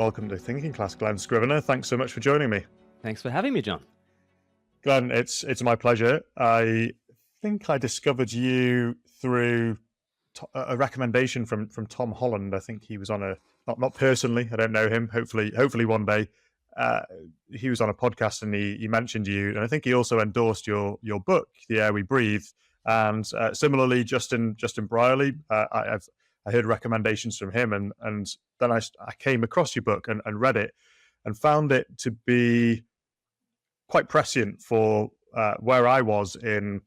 Welcome to Thinking Class, Glen Scrivener. Thanks so much for joining me. Thanks for having me, John. Glen, it's my pleasure. I think I discovered you through a recommendation from Tom Holland. I think he was on a not personally. I don't know him. Hopefully one day. He was on a podcast and he mentioned you, and I think he also endorsed your book, The Air We Breathe. And similarly, Justin Brierley. I heard recommendations from him, and then I came across your book and read it, and found it to be quite prescient for where I was in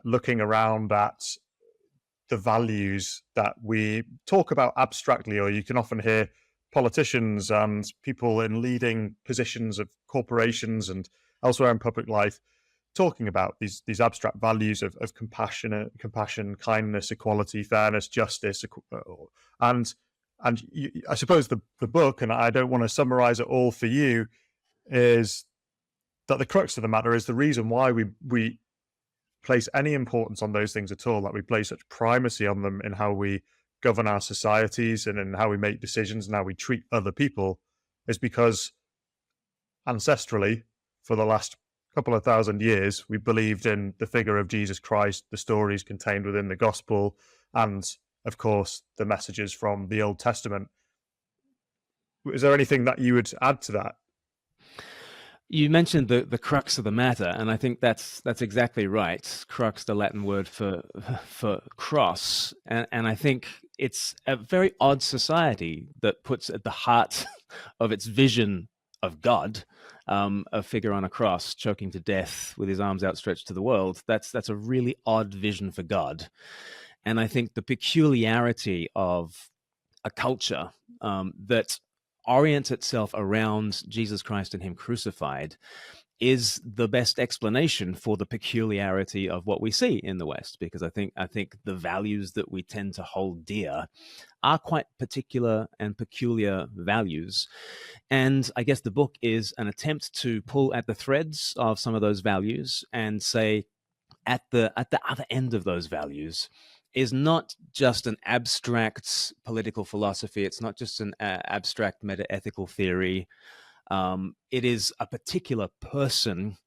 looking around at the values that we talk about abstractly, or you can often hear politicians and people in leading positions of corporations and elsewhere in public life talking about these abstract values of compassion, kindness, equality, fairness, justice, and I suppose the book, and I don't want to summarize it all for you, is that the crux of the matter is the reason why we place any importance on those things at all, that we place such primacy on them in how we govern our societies and in how we make decisions and how we treat other people, is because ancestrally, for the last couple of thousand years, we believed in the figure of Jesus Christ, the stories contained within the gospel, and of course the messages from the Old Testament. Is there anything that you would add to that? You mentioned the crux of the matter, and I think that's exactly right. Crux, the Latin word for cross, and I think it's a very odd society that puts at the heart of its vision of God a figure on a cross choking to death with his arms outstretched to the world. That's a really odd vision for God, and I think the peculiarity of a culture that orients itself around Jesus Christ and him crucified is the best explanation for the peculiarity of what we see in the West, because I think the values that we tend to hold dear are quite particular and peculiar values. And I guess the book is an attempt to pull at the threads of some of those values and say, at the other end of those values is not just an abstract political philosophy. It's not just an abstract meta-ethical theory. It is a particular person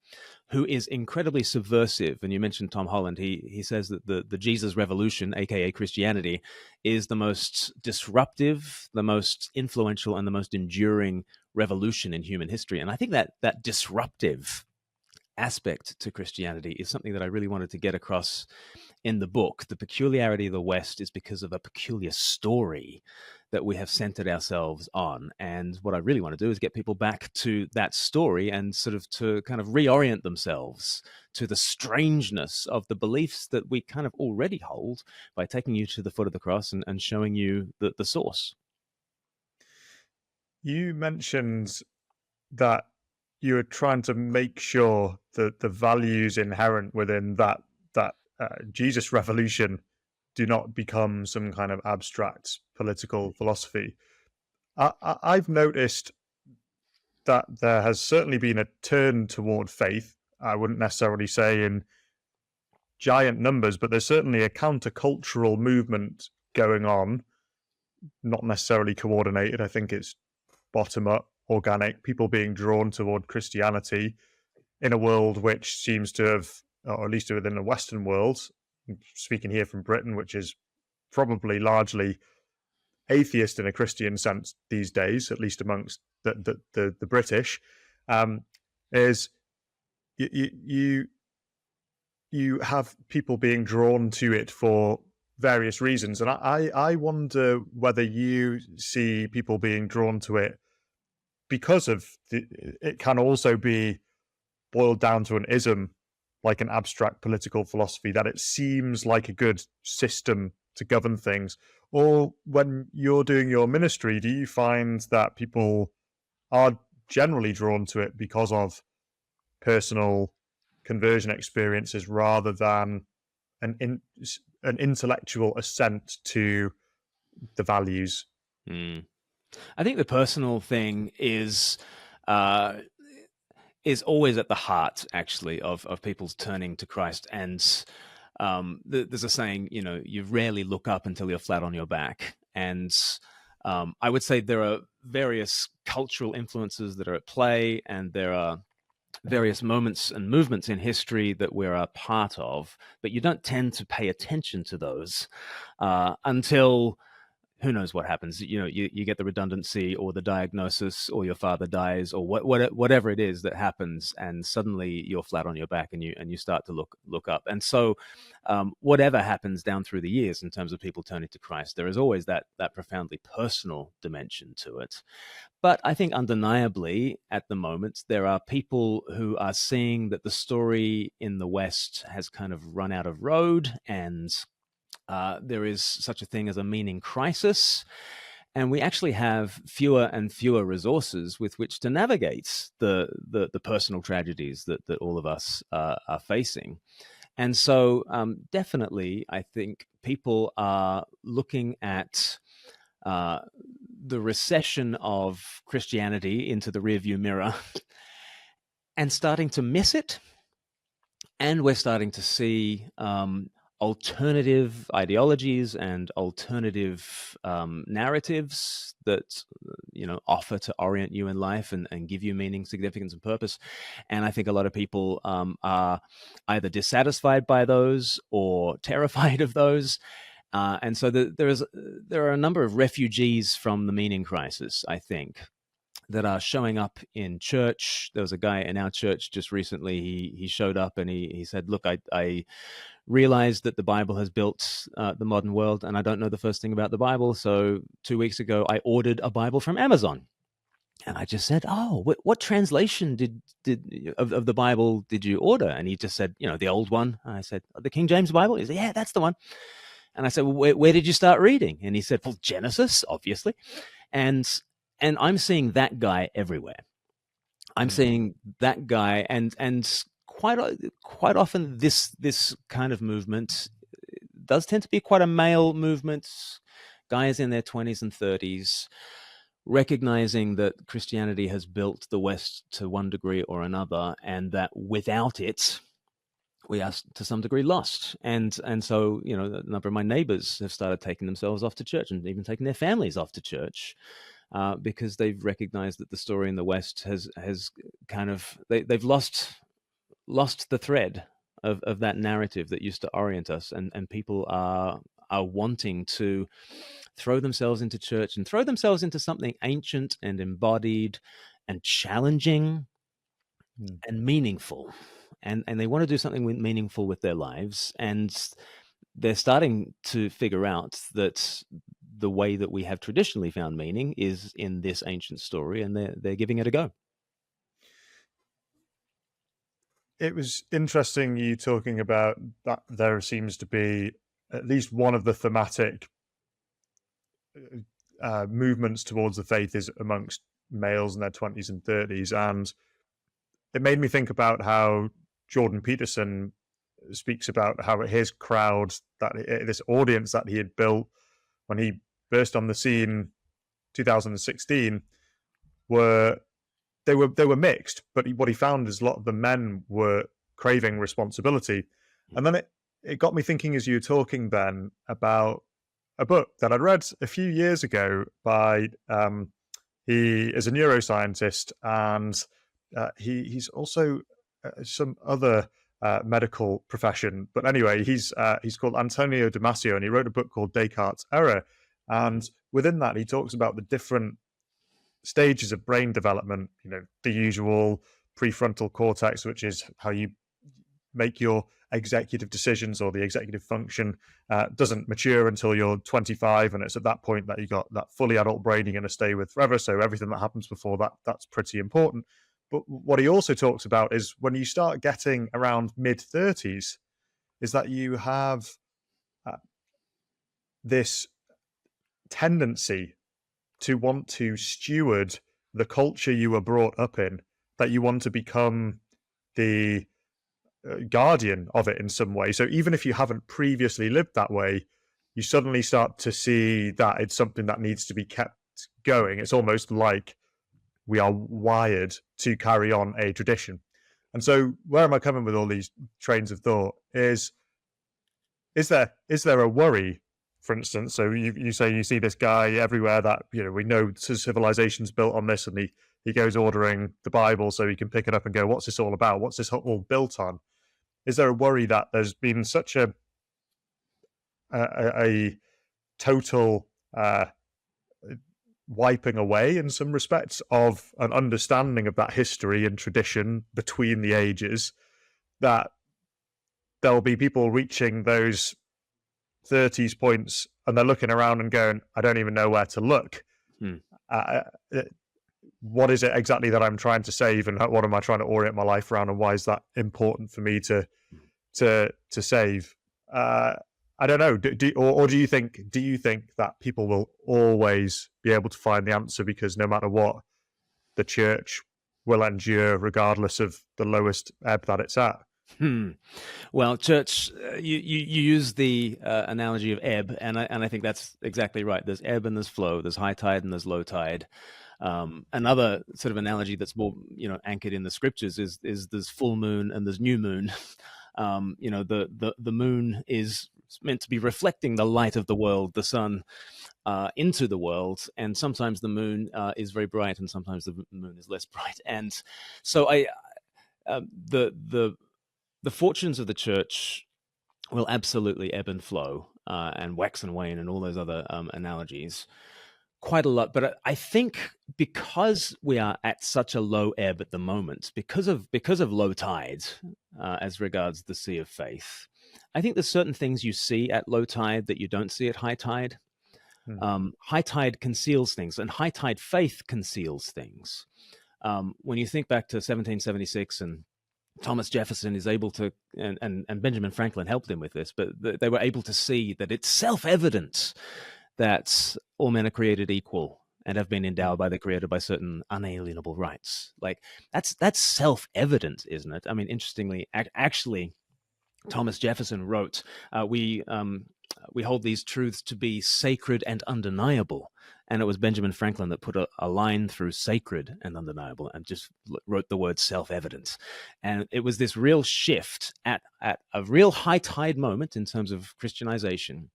who is incredibly subversive. And you mentioned Tom Holland. He says that the Jesus revolution, aka Christianity, is the most disruptive, the most influential, and the most enduring revolution in human history. And I think that disruptive aspect to Christianity is something that I really wanted to get across in the book. The peculiarity of the West is because of a peculiar story that we have centered ourselves on. And what I really want to do is get people back to that story and sort of to kind of reorient themselves to the strangeness of the beliefs that we kind of already hold by taking you to the foot of the cross and showing you the source. You mentioned that you were trying to make sure that the values inherent within that Jesus revolution do not become some kind of abstract political philosophy. I've noticed that there has certainly been a turn toward faith. I wouldn't necessarily say in giant numbers, but there's certainly a countercultural movement going on, not necessarily coordinated. I think it's bottom up, organic, people being drawn toward Christianity in a world which seems to have, or at least within the Western world, speaking here from Britain, which is probably largely atheist in a Christian sense these days, at least amongst the British, is you have people being drawn to it for various reasons. And I wonder whether you see people being drawn to it because of it can also be boiled down to an ism, like an abstract political philosophy, that it seems like a good system to govern things. Or when you're doing your ministry, do you find that people are generally drawn to it because of personal conversion experiences rather than an intellectual assent to the values? I think the personal thing is always at the heart, actually, of people's turning to Christ. And there's a saying, you rarely look up until you're flat on your back. And I would say there are various cultural influences that are at play, and there are various moments and movements in history that we're a part of, but you don't tend to pay attention to those until who knows what happens. You get the redundancy or the diagnosis, or your father dies, or whatever it is that happens, and suddenly you're flat on your back, and you start to look up. And so whatever happens down through the years in terms of people turning to Christ, there is always that profoundly personal dimension to it. But I think undeniably at the moment, there are people who are seeing that the story in the West has kind of run out of road, and there is such a thing as a meaning crisis. And we actually have fewer and fewer resources with which to navigate the personal tragedies that all of us are facing. And so definitely, I think people are looking at the recession of Christianity into the rearview mirror and starting to miss it. And we're starting to see alternative ideologies and alternative narratives that offer to orient you in life and give you meaning, significance, and purpose. And I think a lot of people are either dissatisfied by those or terrified of those. And so there are a number of refugees from the meaning crisis, I think, that are showing up in church. There was a guy in our church just recently. He showed up and he said, "Look, I realized that the Bible has built the modern world, and I don't know the first thing about the Bible. So 2 weeks ago, I ordered a Bible from Amazon." And I just said, "Oh, what translation of the Bible did you order?" And he just said, "The old one." And I said, "The King James Bible?" He said, "Yeah, that's the one." And I said, "Well, where did you start reading?" And he said, "Well, Genesis, obviously." And I'm seeing that guy everywhere. I'm seeing that guy, and quite often this kind of movement does tend to be quite a male movement. Guys in their 20s and 30s, recognizing that Christianity has built the West to one degree or another, and that without it, we are to some degree lost. And so, a number of my neighbors have started taking themselves off to church, and even taking their families off to church, because they've recognized that the story in the West has kind of they've lost the thread of that narrative that used to orient us, and people are wanting to throw themselves into church and throw themselves into something ancient and embodied and challenging and meaningful. And they want to do something meaningful with their lives, and they're starting to figure out that the way that we have traditionally found meaning is in this ancient story, and they're giving it a go. It was interesting you talking about that there seems to be at least one of the thematic movements towards the faith is amongst males in their 20s and 30s. And it made me think about how Jordan Peterson speaks about how his crowd, that this audience that he had built when he burst on the scene 2016, were mixed, but what he found is a lot of the men were craving responsibility. And then it got me thinking, as you were talking, Ben, about a book that I'd read a few years ago by he is a neuroscientist, and he's also some other medical profession. But anyway, he's called Antonio Damasio, and he wrote a book called Descartes' Error. And within that, he talks about the different stages of brain development, the usual prefrontal cortex, which is how you make your executive decisions, or the executive function doesn't mature until you're 25, and it's at that point that you got that fully adult brain you're going to stay with forever. So everything that happens before that, that's pretty important. But what he also talks about is when you start getting around mid-30s, is that you have this tendency to want to steward the culture you were brought up in, that you want to become the guardian of it in some way. So even if you haven't previously lived that way, you suddenly start to see that it's something that needs to be kept going. It's almost like we are wired to carry on a tradition. And so where am I coming with all these trains of thought is there a worry for instance. So you say you see this guy everywhere that, we know civilization's built on this, and he goes ordering the Bible so he can pick it up and go, what's this all about? What's this all built on? Is there a worry that there's been such a total wiping away in some respects of an understanding of that history and tradition between the ages, that there'll be people reaching those 30s points and they're looking around and going, I don't even know where to look. Uh, what is it exactly that I'm trying to save, and what am I trying to orient my life around, and why is that important for me to save? I don't know. Or do you think that people will always be able to find the answer, because no matter what, the church will endure regardless of the lowest ebb that it's at? Well, church, you use the analogy of ebb, and I think that's exactly right. There's ebb and there's flow. There's high tide and there's low tide. Another sort of analogy that's more anchored in the scriptures is there's full moon and there's new moon. The moon is meant to be reflecting the light of the world, the sun, into the world, and sometimes the moon is very bright, and sometimes the moon is less bright. And so the fortunes of the church will absolutely ebb and flow, and wax and wane, and all those other analogies, quite a lot. But I think because we are at such a low ebb at the moment, because of low tide, as regards the sea of faith, I think there's certain things you see at low tide that you don't see at high tide. High tide conceals things, and high tide faith conceals things. When you think back to 1776, and Thomas Jefferson is able to, and Benjamin Franklin helped him with this, but they were able to see that it's self-evident that all men are created equal and have been endowed by the Creator by certain unalienable rights. Like that's self-evident, isn't it? I mean, interestingly, actually, Thomas Jefferson wrote, we hold these truths to be sacred and undeniable. And it was Benjamin Franklin that put a line through sacred and undeniable and just wrote the word self-evident. And it was this real shift at a real high tide moment in terms of Christianization.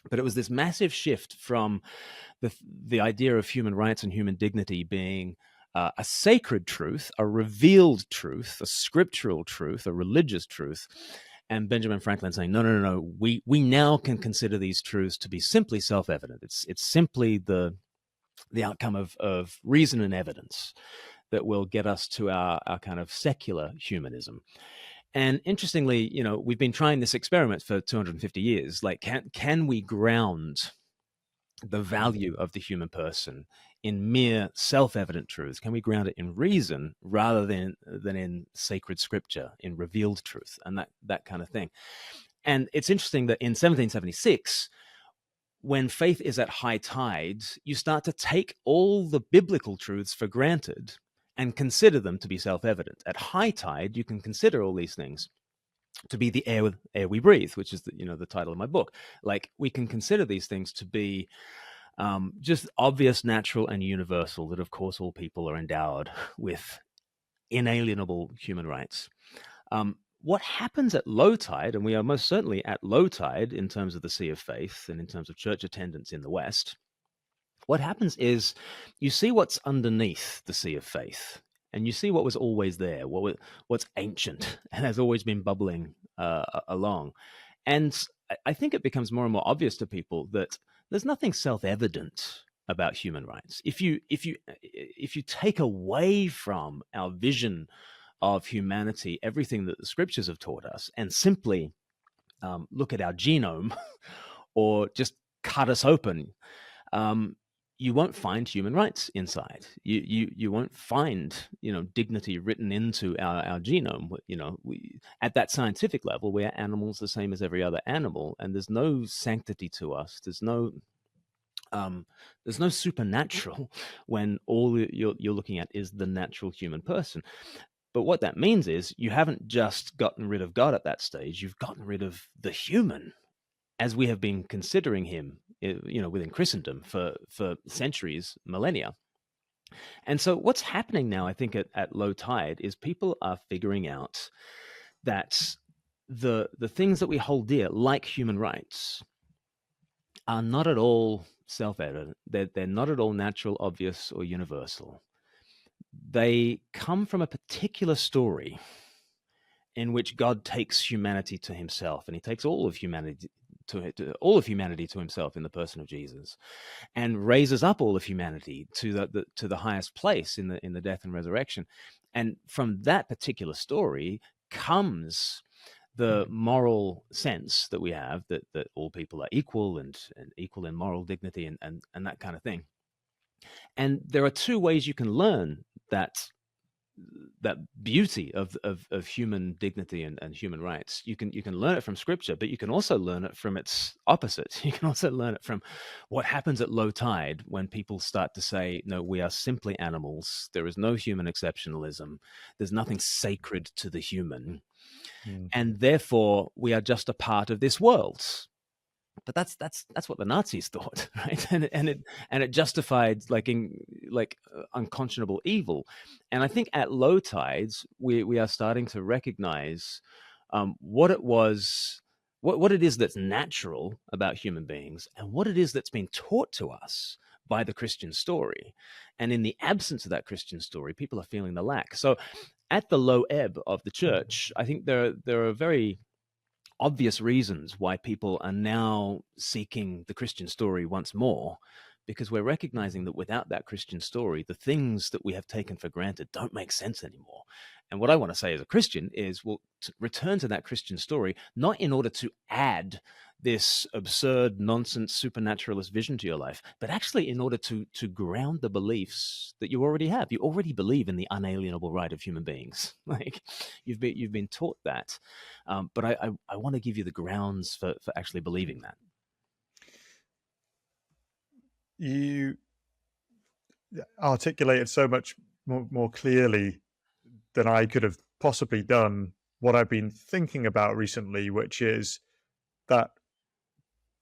But it was this massive shift from the idea of human rights and human dignity being a sacred truth, a revealed truth, a scriptural truth, a religious truth, and Benjamin Franklin saying, no, we now can consider these truths to be simply self-evident. It's simply the outcome of reason and evidence that will get us to our kind of secular humanism. And interestingly, we've been trying this experiment for 250 years. Like, can we ground the value of the human person in mere self-evident truths? Can we ground it in reason rather than in sacred scripture, in revealed truth, and that kind of thing? And it's interesting that in 1776, when faith is at high tide, you start to take all the biblical truths for granted and consider them to be self-evident. At high tide, you can consider all these things to be the air we breathe, which is the title of my book. Like, we can consider these things to be just obvious, natural, and universal, that of course all people are endowed with inalienable human rights. What happens at low tide, and we are most certainly at low tide in terms of the sea of faith and in terms of church attendance in the West, what happens is you see what's underneath the sea of faith, and you see what was always there, what's ancient and has always been bubbling along. And I think it becomes more and more obvious to people that there's nothing self-evident about human rights. If you take away from our vision of humanity everything that the scriptures have taught us, and simply look at our genome or just cut us open, you won't find human rights inside. You won't find dignity written into our genome. At that scientific level, we are animals the same as every other animal, and there's no sanctity to us. There's no supernatural when all you're looking at is the natural human person. But what that means is you haven't just gotten rid of God at that stage. You've gotten rid of the human, as we have been considering him, within Christendom for centuries, millennia. And so what's happening now, I think, at low tide is people are figuring out that the things that we hold dear, like human rights, are not at all self-evident. They're not at all natural, obvious, or universal. They come from a particular story in which God takes humanity to himself, and he takes all of humanity to himself in the person of Jesus, and raises up all of humanity to the highest place in the death and resurrection. And from that particular story comes the moral sense that we have, that all people are equal and equal in moral dignity and that kind of thing. And there are two ways you can learn that beauty of human dignity and human rights. You can learn it from scripture, but you can also learn it from its opposite. You can also learn it from what happens at low tide, when people start to say, no, we are simply animals. There is no human exceptionalism. There's nothing sacred to the human. And therefore we are just a part of this world. But that's what the Nazis thought, right? And it justified unconscionable evil. And I think at low tides we are starting to recognize what it is that's natural about human beings, and what it is that's been taught to us by the Christian story. And in the absence of that Christian story, people are feeling the lack. So at the low ebb of the church, I think there are very obvious reasons why people are now seeking the Christian story once more, because we're recognizing that without that Christian story, the things that we have taken for granted don't make sense anymore. And what I want to say as a Christian is, well, to return to that Christian story, not in order to add this absurd, nonsense, supernaturalist vision to your life, but actually in order to ground the beliefs that you already have. You already believe in the unalienable right of human beings. Like you've been taught that, but I want to give you the grounds for actually believing that. You articulated so much more clearly than I could have possibly done what I've been thinking about recently, which is that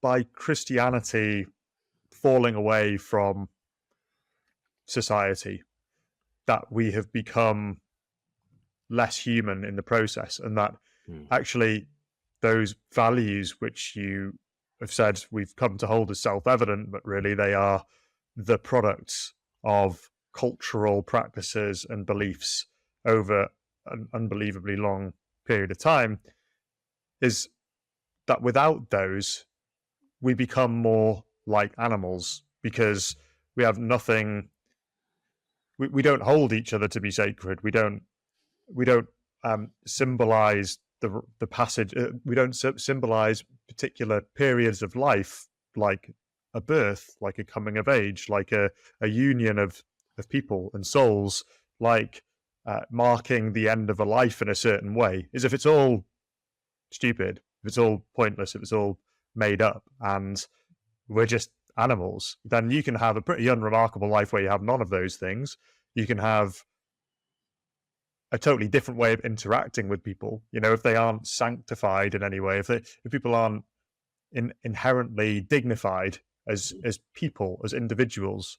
by Christianity falling away from society, that we have become less human in the process, and that actually those values which you have said we've come to hold as self-evident, but really they are the products of cultural practices and beliefs over an unbelievably long period of time, is that without those we become more like animals, because we have nothing. We don't hold each other to be sacred. We don't symbolize the passage. We don't symbolize particular periods of life, like a birth, like a coming of age, like a union of people and souls, like marking the end of a life in a certain way. As if it's all stupid, if it's all pointless, if it's all made up, and we're just animals, then you can have a pretty unremarkable life where you have none of those things. You can have a totally different way of interacting with people. You know, if they aren't sanctified in any way, if people aren't inherently dignified as people, as individuals,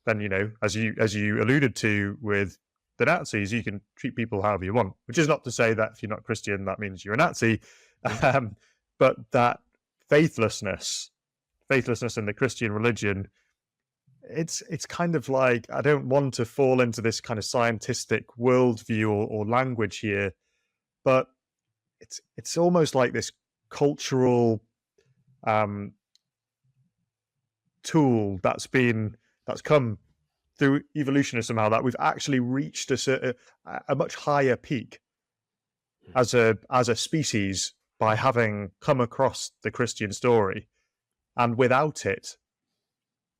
then, you know, as you alluded to with the Nazis, you can treat people however you want. Which is not to say that if you're not Christian, that means you're a Nazi, but that faithlessness in the Christian religion, it's kind of like, I don't want to fall into this kind of scientific worldview or language here, but it's almost like this cultural tool that's come through evolution somehow, that we've actually reached a much higher peak as a species by having come across the Christian story, and without it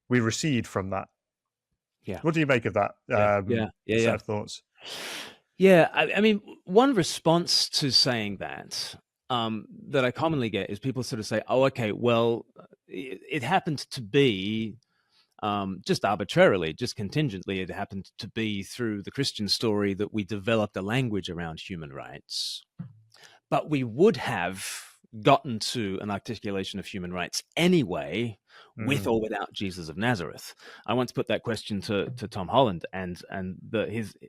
we recede from that. Yeah. What do you make of that? Set of thoughts? Yeah, I mean, one response to saying that I commonly get is people sort of say, "Oh, okay, well, it happened to be just arbitrarily, just contingently, it happened to be through the Christian story that we developed a language around human rights, but we would have gotten to an articulation of human rights anyway, with or without Jesus of Nazareth." I once put that question to Tom Holland, and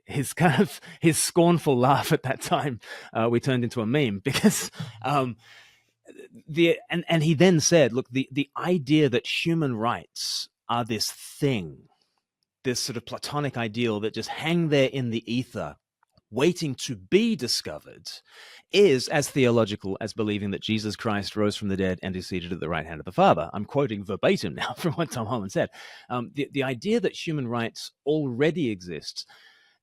his kind of his scornful laugh at that time we turned into a meme, because and he then said, look, the idea that human rights are this thing, this sort of Platonic ideal that just hang there in the ether, waiting to be discovered, is as theological as believing that Jesus Christ rose from the dead and is seated at the right hand of the Father. I'm quoting verbatim now from what Tom Holland said. The idea that human rights already exist,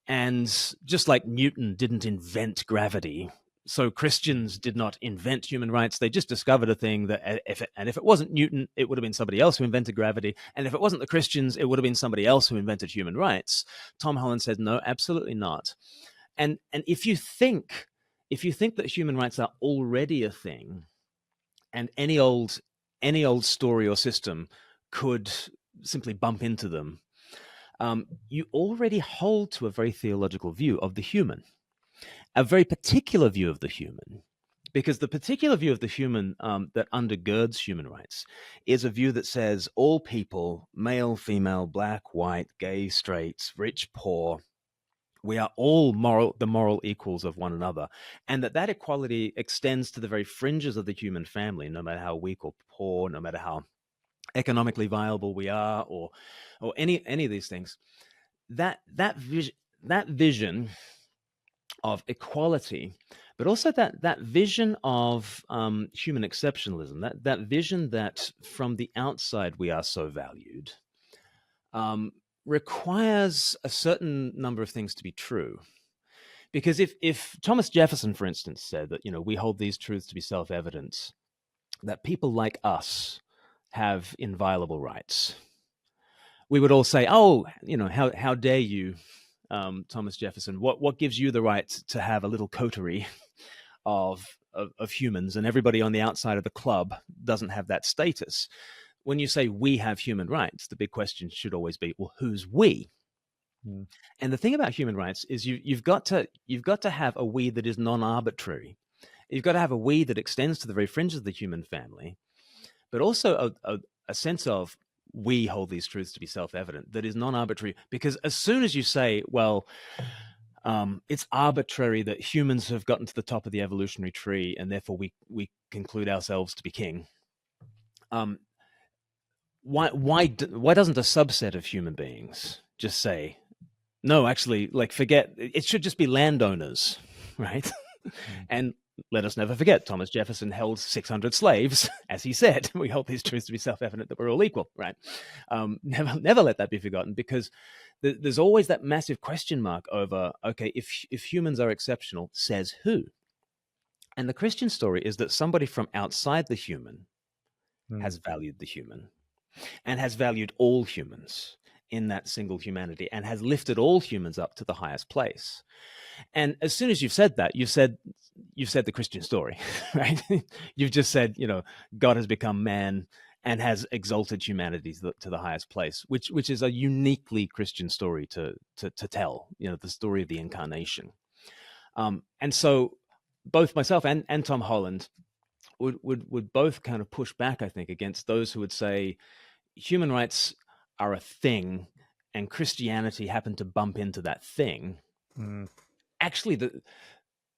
and just like Newton didn't invent gravity, so Christians did not invent human rights. They just discovered a thing that if it wasn't Newton, it would have been somebody else who invented gravity. And if it wasn't the Christians, it would have been somebody else who invented human rights. Tom Holland said, no, absolutely not. And if you think that human rights are already a thing, and any old story or system could simply bump into them, you already hold to a very theological view of the human, a very particular view of the human, because the particular view of the human that undergirds human rights is a view that says all people, male, female, black, white, gay, straight, rich, poor, we are all the moral equals of one another, and that equality extends to the very fringes of the human family, no matter how weak or poor, no matter how economically viable we are, or any of these things. That vision of equality, but also that vision of human exceptionalism, that vision that from the outside we are so valued, requires a certain number of things to be true. Because if Thomas Jefferson, for instance, said that, we hold these truths to be self-evident, that people like us have inviolable rights, we would all say, oh, how dare you, Thomas Jefferson? What gives you the right to have a little coterie of humans, and everybody on the outside of the club doesn't have that status? When you say we have human rights, the big question should always be, well, who's we? Mm. And the thing about human rights is you've got to have a we that is non-arbitrary. You've got to have a we that extends to the very fringes of the human family, but also a sense of we hold these truths to be self-evident that is non-arbitrary. Because as soon as you say, well, it's arbitrary that humans have gotten to the top of the evolutionary tree and therefore we conclude ourselves to be king. Why doesn't a subset of human beings just say, no, actually, forget, it should just be landowners, right? And let us never forget, Thomas Jefferson held 600 slaves, as he said. We hold these truths to be self-evident that we're all equal, right? Never let that be forgotten, because there's always that massive question mark over, okay, if humans are exceptional, says who? And the Christian story is that somebody from outside the human has valued the human, and has valued all humans in that single humanity, and has lifted all humans up to the highest place. And as soon as you've said that, you've said the Christian story, right? You've just said, God has become man and has exalted humanity to the highest place, which is a uniquely Christian story to tell, the story of the incarnation. And so both myself and Tom Holland would both kind of push back, I think, against those who would say human rights are a thing and Christianity happened to bump into that thing. Actually,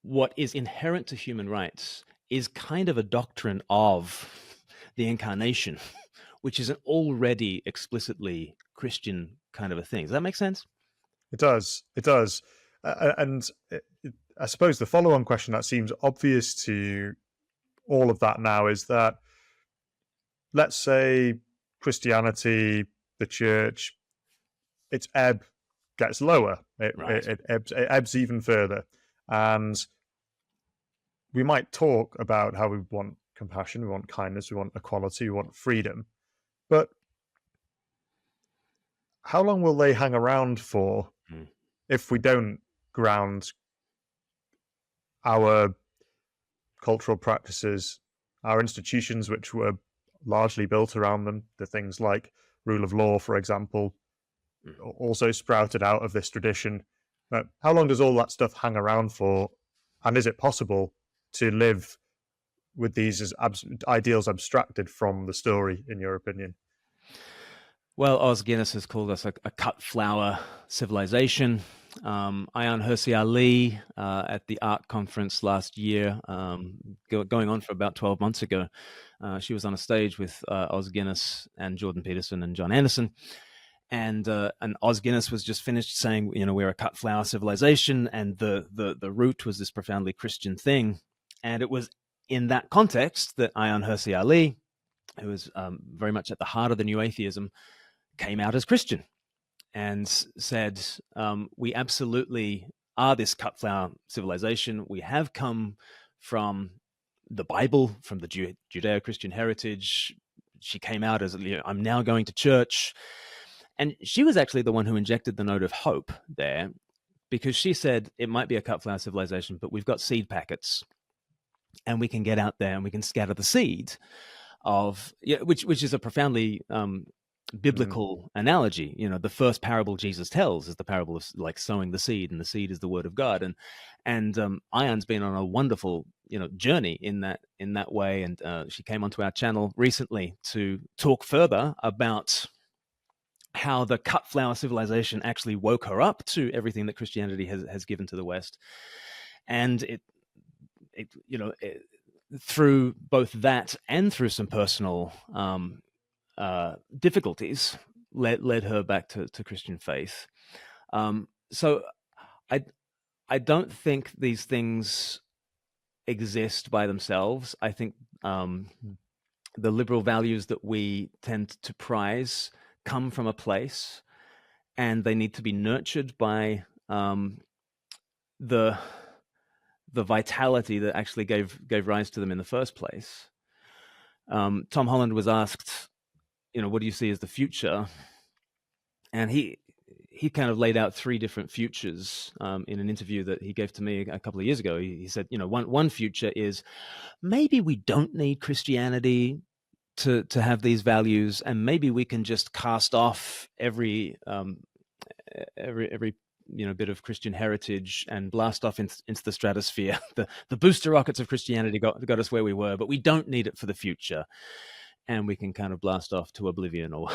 what is inherent to human rights is kind of a doctrine of the incarnation, which is an already explicitly Christian kind of a thing. Does that make sense? It does. And I suppose the follow-on question that seems obvious to all of that now is that, let's say Christianity, the church, its ebb gets lower. It ebbs even further. And we might talk about how we want compassion, we want kindness, we want equality, we want freedom. But how long will they hang around for if we don't ground our cultural practices, our institutions, which were largely built around them, the things like rule of law, for example, also sprouted out of this tradition? But how long does all that stuff hang around for? And is it possible to live with these as ideals abstracted from the story, in your opinion? Well, Os Guinness has called us a cut flower civilization. Ayaan Hirsi Ali at the Art Conference last year, going on for about 12 months ago. She was on a stage with Os Guinness and Jordan Peterson and John Anderson. And Os Guinness was just finished saying, we're a cut flower civilization, and the root was this profoundly Christian thing. And it was in that context that Ayaan Hirsi Ali, who was very much at the heart of the new atheism, came out as Christian and said, we absolutely are this cut flower civilization. We have come from the Bible, from the Judeo-Christian heritage. She came out as, I'm now going to church. And she was actually the one who injected the note of hope there, because she said it might be a cut flower civilization, but we've got seed packets, and we can get out there and we can scatter the seed of, which is a profoundly biblical analogy. The first parable Jesus tells is the parable of like sowing the seed, and the seed is the word of God. And Ayan's been on a wonderful journey in that way, and she came onto our channel recently to talk further about how the cut flower civilization actually woke her up to everything that Christianity has given to the West. And it through both that and through some personal difficulties led her back to Christian faith. So I don't think these things exist by themselves. I think the liberal values that we tend to prize come from a place, and they need to be nurtured by the vitality that actually gave rise to them in the first place. Tom Holland was asked, what do you see as the future? And he kind of laid out three different futures in an interview that he gave to me a couple of years ago. He said, one future is maybe we don't need Christianity to have these values, and maybe we can just cast off every bit of Christian heritage and blast off into the stratosphere. The booster rockets of Christianity got us where we were, but we don't need it for the future, and we can kind of blast off to oblivion or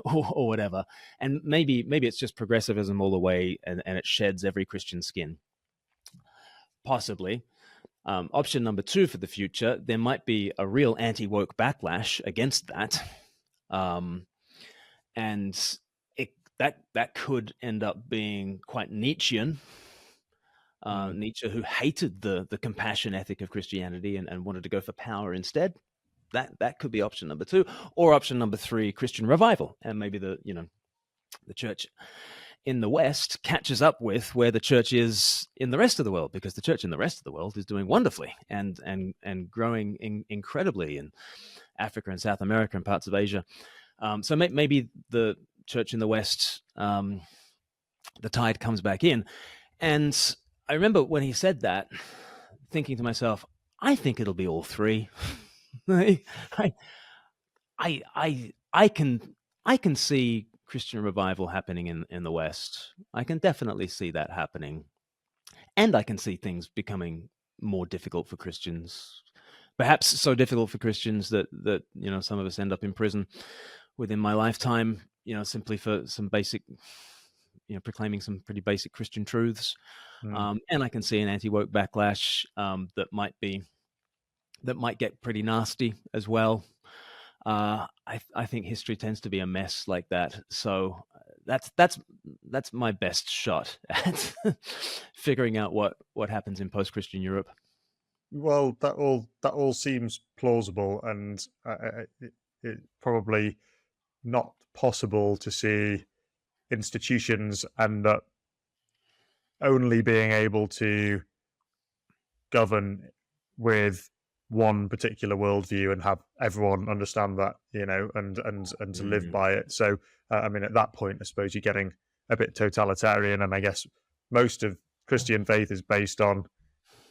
whatever. And maybe it's just progressivism all the way, and it sheds every Christian skin. Possibly. Option number two for the future, there might be a real anti-woke backlash against that. And that could end up being quite Nietzschean. Nietzsche, who hated the compassion ethic of Christianity and wanted to go for power instead. That could be option number two. Or option number three, Christian revival. And maybe the church in the West catches up with where the church is in the rest of the world, because the church in the rest of the world is doing wonderfully and growing incredibly in Africa and South America and parts of Asia. So maybe the church in the West, the tide comes back in. And I remember when he said that, thinking to myself, I think it'll be all three. I can see Christian revival happening in the West. I can definitely see that happening. And I can see things becoming more difficult for Christians. Perhaps so difficult for Christians that some of us end up in prison within my lifetime, simply for some basic, proclaiming some pretty basic Christian truths. And I can see an anti-woke backlash that might get pretty nasty as well. I think history tends to be a mess like that. So that's my best shot at figuring out what happens in post-Christian Europe. Well, that all seems plausible, and it probably not possible to see institutions end up only being able to govern with one particular worldview and have everyone understand that, and to live by it. So, at that point, I suppose you're getting a bit totalitarian, and I guess most of Christian faith is based on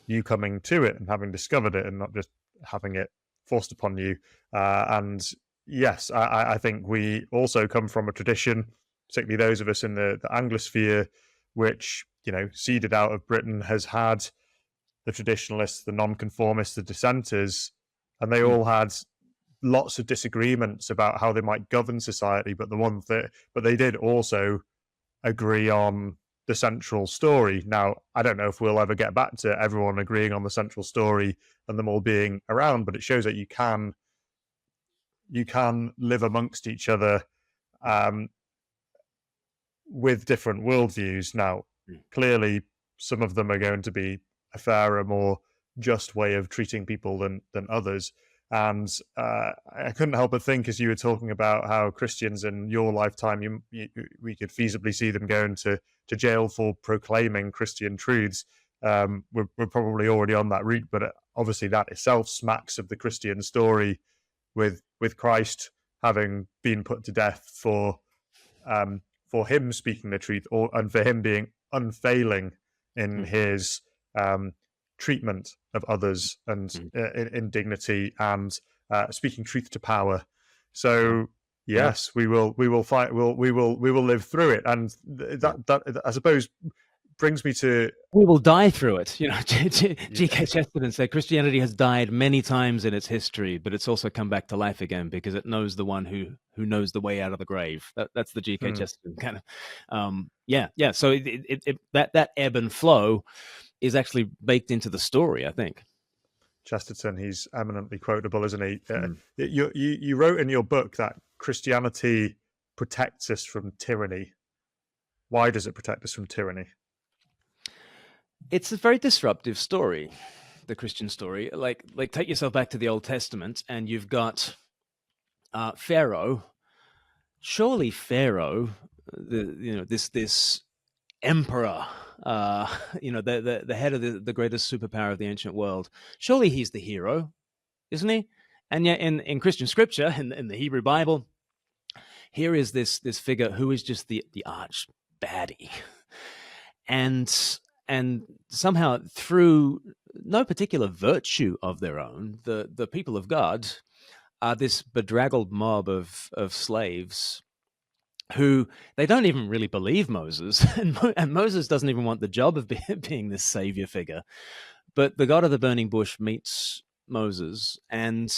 you coming to it and having discovered it, and not just having it forced upon you. And yes, I think we also come from a tradition, particularly those of us in the Anglosphere, which seeded out of Britain, has had the traditionalists, the nonconformists, the dissenters, and they all had lots of disagreements about how they might govern society. But they did also agree on the central story. Now, I don't know if we'll ever get back to everyone agreeing on the central story and them all being around, but it shows that you can live amongst each other with different worldviews. Now, clearly, some of them are going to be a fairer, more just way of treating people than others. And I couldn't help but think, as you were talking about how Christians in your lifetime, we could feasibly see them going to jail for proclaiming Christian truths. We're probably already on that route, but obviously that itself smacks of the Christian story, with Christ having been put to death for him speaking the truth, and for him being unfailing in his treatment of others, and in dignity, and speaking truth to power. So yes, we will fight. We will live through it, and that I suppose brings me to, we will die through it. G.K. Chesterton said Christianity has died many times in its history, but it's also come back to life again because it knows the one who knows the way out of the grave. That's the G.K. Chesterton kind of So that ebb and flow is actually baked into the story, I think. Chesterton, he's eminently quotable, isn't he? You wrote in your book that Christianity protects us from tyranny. Why does it protect us from tyranny? It's a very disruptive story, the Christian story. Like take yourself back to the Old Testament, and you've got Pharaoh. Surely Pharaoh, this emperor, the head of the greatest superpower of the ancient world. Surely he's the hero, isn't he? And yet, in Christian scripture, in the Hebrew Bible, here is this figure who is just the arch baddie, and somehow, through no particular virtue of their own, the people of God are this bedraggled mob of slaves who they don't even really believe Moses, and Moses doesn't even want the job of being this savior figure. But the God of the burning bush meets Moses and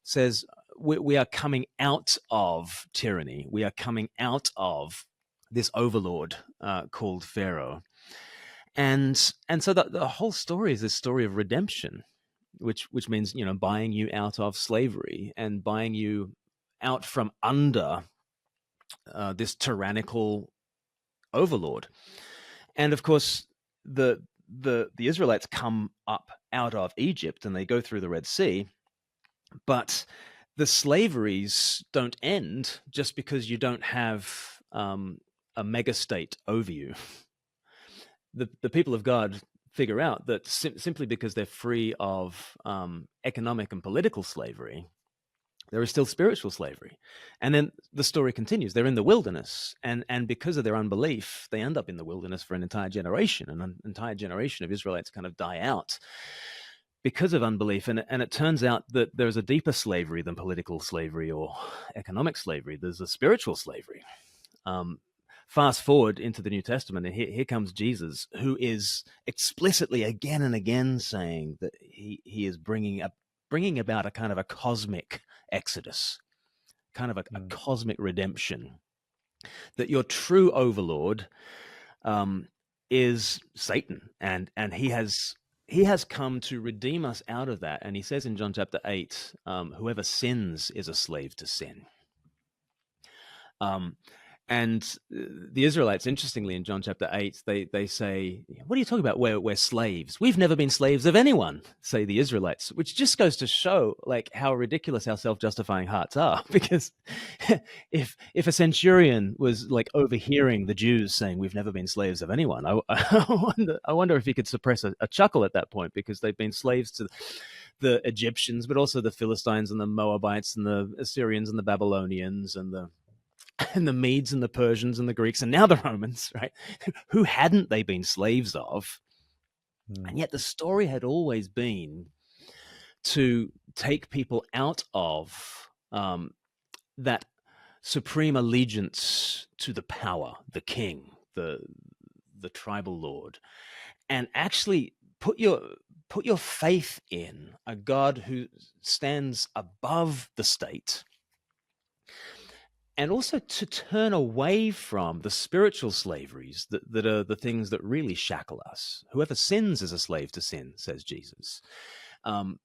says, we are coming out of tyranny. We are coming out of this overlord called Pharaoh. And so the whole story is this story of redemption, which means, buying you out of slavery and buying you out from under this tyrannical overlord. And of course, the Israelites come up out of Egypt and they go through the Red Sea, but the slaveries don't end just because you don't have a mega state over you. The people of God figure out that simply because they're free of economic and political slavery, there is still spiritual slavery. And then the story continues. They're in the wilderness, and because of their unbelief, they end up in the wilderness for an entire generation. And an entire generation of Israelites kind of die out because of unbelief. And it turns out that there's a deeper slavery than political slavery or economic slavery. There's a spiritual slavery. Fast forward into the New Testament, and here comes Jesus, who is explicitly again and again saying that he is bringing about a kind of a cosmic exodus, kind of a cosmic redemption, that your true overlord is Satan, and he has come to redeem us out of that. And he says in John chapter 8, whoever sins is a slave to sin. And the Israelites, interestingly, in John chapter 8, they say, what are you talking about? We're slaves. We've never been slaves of anyone, say the Israelites, which just goes to show like how ridiculous our self-justifying hearts are. Because if a centurion was like overhearing the Jews saying, we've never been slaves of anyone, I wonder if he could suppress a chuckle at that point, because they've been slaves to the Egyptians, but also the Philistines and the Moabites and the Assyrians and the Babylonians and the Medes and the Persians and the Greeks, and now the Romans, right? Who hadn't they been slaves of? And yet the story had always been to take people out of that supreme allegiance to the power, the king, the tribal lord, and actually put your faith in a God who stands above the state and also to turn away from the spiritual slaveries that are the things that really shackle us. Whoever sins is a slave to sin, says Jesus.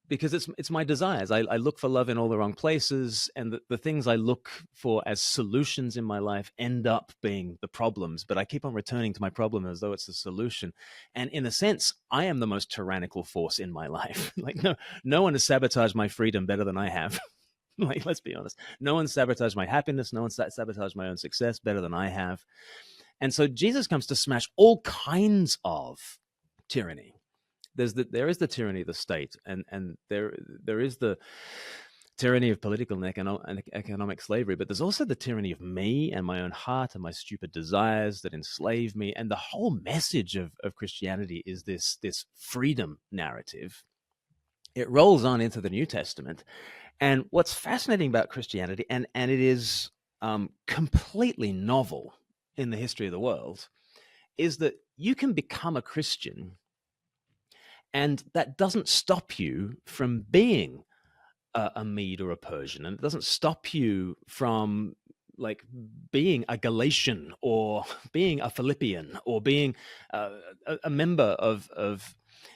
Because it's my desires. I look for love in all the wrong places, and the things I look for as solutions in my life end up being the problems. But I keep on returning to my problem as though it's a solution. And in a sense, I am the most tyrannical force in my life. Like no one has sabotaged my freedom better than I have. Like, let's be honest. No one sabotaged my happiness. No one sabotaged my own success better than I have. And so Jesus comes to smash all kinds of tyranny. There is the tyranny of the state, and there is the tyranny of political and economic slavery, but there's also the tyranny of me and my own heart and my stupid desires that enslave me. And the whole message of Christianity is this freedom narrative. It rolls on into the New Testament. And what's fascinating about Christianity, and it is completely novel in the history of the world, is that you can become a Christian, and that doesn't stop you from being a Mede or a Persian, and it doesn't stop you from like being a Galatian or being a Philippian or being a member of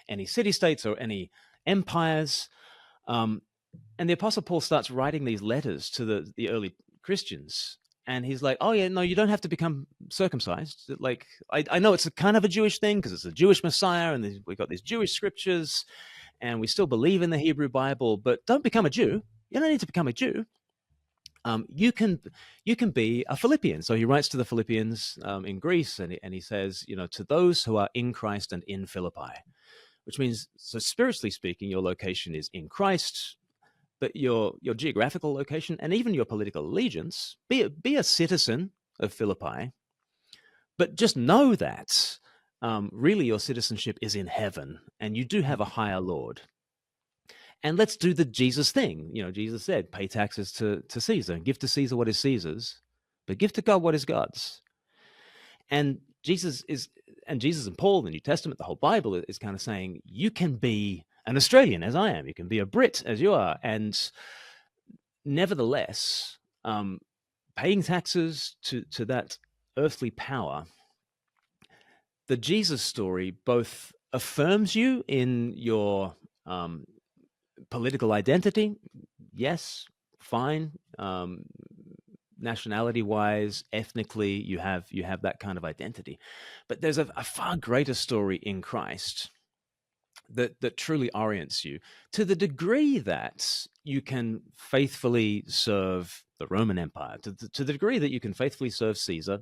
any city-states or any empires. And the Apostle Paul starts writing these letters to the early Christians. And he's like, oh, yeah, no, you don't have to become circumcised. Like, I know it's a kind of a Jewish thing because it's a Jewish Messiah and we've got these Jewish scriptures and we still believe in the Hebrew Bible, but don't become a Jew. You don't need to become a Jew. You can be a Philippian. So he writes to the Philippians in Greece and he says, to those who are in Christ and in Philippi, which means, so spiritually speaking, your location is in Christ, but your geographical location and even your political allegiance, be a citizen of Philippi, but just know that really your citizenship is in heaven and you do have a higher Lord. And let's do the Jesus thing. Jesus said, pay taxes to Caesar and give to Caesar what is Caesar's, but give to God what is God's. And Jesus and Paul in the New Testament, the whole Bible is kind of saying, you can be an Australian as I am, you can be a Brit as you are, and nevertheless, paying taxes to that earthly power, the Jesus story both affirms you in your political identity, yes, fine, nationality-wise, ethnically, you have that kind of identity, but there's a far greater story in Christ that truly orients you to the degree that you can faithfully serve the Roman Empire, to the degree that you can faithfully serve Caesar.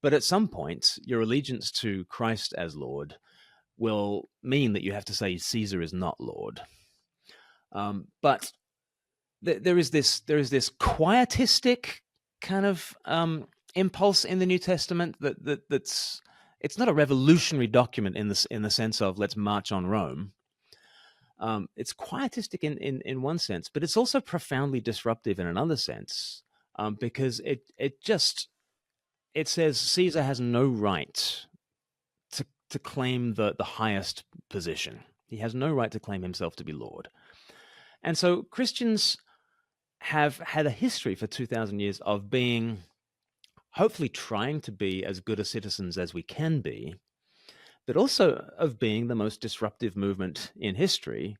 But at some point, your allegiance to Christ as Lord will mean that you have to say Caesar is not Lord. But there is this quietistic kind of impulse in the New Testament that's it's not a revolutionary document in the sense of let's march on Rome. It's quietistic in one sense, but it's also profoundly disruptive in another sense, because it says Caesar has no right to claim the highest position. He has no right to claim himself to be Lord. And so Christians have had a history for 2,000 years of being, hopefully trying to be as good a citizens as we can be, but also of being the most disruptive movement in history,